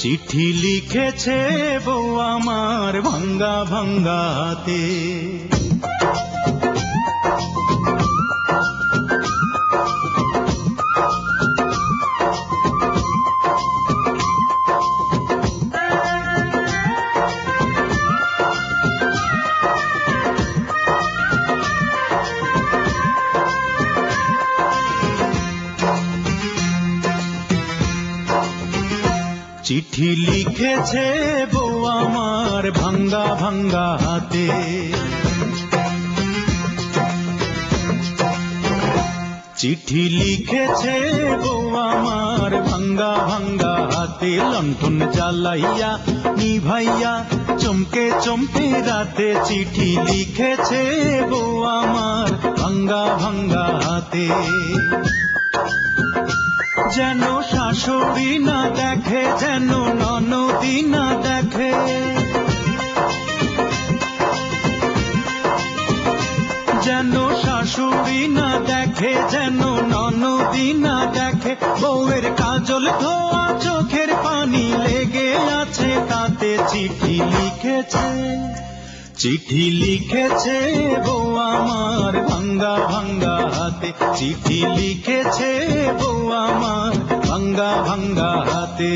চিঠি লিখেছে বউ আমার ভাঙ্গা ভাঙ্গা হাতে। চিঠি লিখেছে বউ আমার ভাঙ্গা ভাঙ্গা হাতে। চিঠি লিখেছে বউ আমার ভাঙ্গা ভাঙ্গা হাতে। লণ্ঠন জ্বালাইয়া নিভাইয়া চমকে চমকে রাতে। চিঠি লিখেছে বউ আমার ভাঙ্গা ভাঙ্গা হাতে। যেন শাশুড়ি না দেখে, যেন ননদি না দেখে, যেন শাশুড়ি না দেখে, যেন ননদি না দেখে। বউয়ের কাজল ধোয়া চোখের পানি লেগে আছে তাতে। চিঠি লিখেছে, চিঠি লিখেছে বউ আমার ভাঙ্গা ভাঙ্গা হাতে। চিঠি লিখেছে বউ আমার ভাঙ্গা ভাঙ্গা হাতে।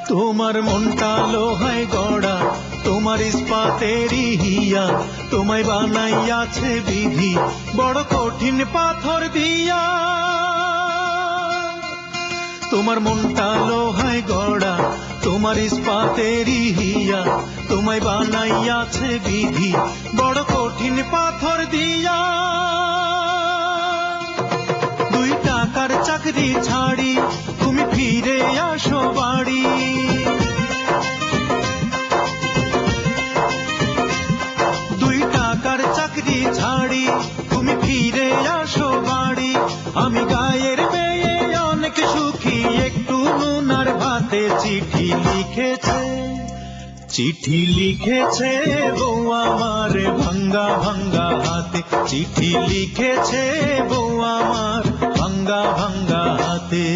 তোমার মনটা লোহায় গড়া, তোমার ইস্পাতেরই হিয়া। তোমায় বানাইয়াছে বিধি বড় কঠিন পাথর দিয়া। তোমার মনটা লোহায় গড়া, তোমার ইস্পাতেরই হিয়া। তোমায় বানাইয়াছে বিধি বড় কঠিন পাথর দিয়া। 2 টাকার চাকরি ছাড়ি তুমি ফিরে আসো বাড়ি। 2 টাকার চাকরি ছাড়ি তুমি ফিরে আসো বাড়ি। আমি গায়ের মেয়ে অনেক সুখী একটু নুনার ভাতে। চিঠি লিখেছে, চিঠি লিখেছে বউ আমার ভাঙ্গা ভাঙ্গা হাতে। চিঠি লিখেছে বউ আমার ভাঙ্গা ভাঙ্গা হাতে।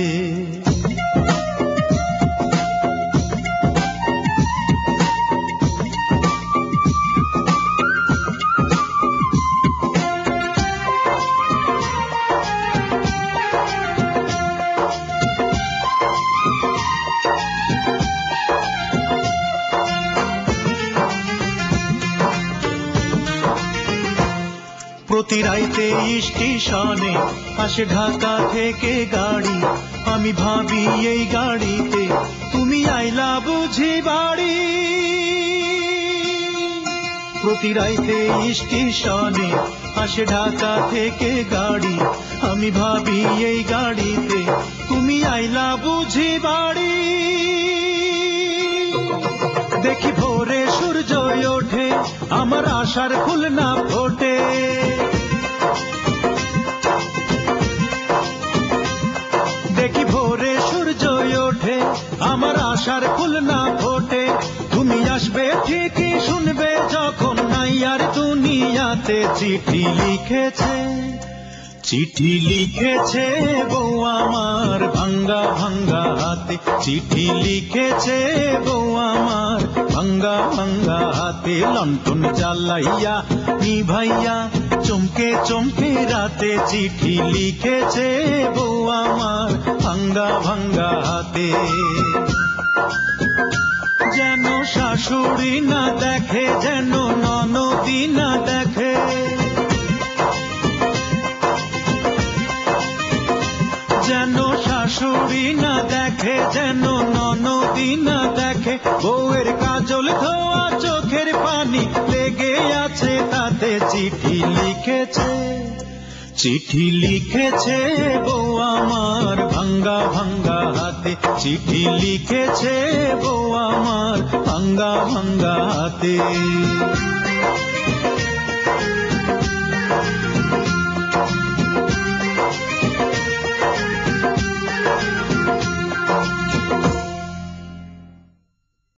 প্রতি রাইতে স্টেশনে আসে ঢাকা থেকে গাড়ি। আমি ভাবি এই গাড়িতে তুমি আইলা বুঝি বাড়ি। প্রতি রাইতে স্টেশনে আসে ঢাকা থেকে গাড়ি। আমি ভাবি এই গাড়িতে তুমি আইলা বুঝি বাড়ি। দেখি ভোরে সূর্য ওঠে আমার আশার ফুল না ফোটে। দেখি ভোরে সূর্য ওঠে আমার আশার ফুল না ফোটে। তুমি আসবে ঠিকই শুনবে যখন নাই আর দুনিয়াতে। চিঠি লিখেছে, চিঠি লিখেছে বউ আমার ভাঙ্গা ভাঙ্গা হাতে। চিঠি লিখেছে বউ আমার ভাঙ্গা ভাঙ্গা হাতে। লণ্ঠন জ্বালাইয়া নিভাইয়া চমকে চমকে রাতে। চিঠি লিখেছে বউ আমার ভাঙ্গা ভাঙ্গা হাতে। যেন শাশুড়ি না দেখে, যেন ননদি না দেখে, যেন শাশুড়ি না দেখে, যেন ননদি না দেখে। বউয়ের কাজল ধোয়া চোখের পানি লেগে আছে তাতে। চিঠি লিখেছে, চিঠি লিখেছে বউ আমার ভাঙ্গা ভাঙ্গা হাতে। চিঠি লিখেছে বউ আমার ভাঙ্গা ভাঙ্গা হাতে।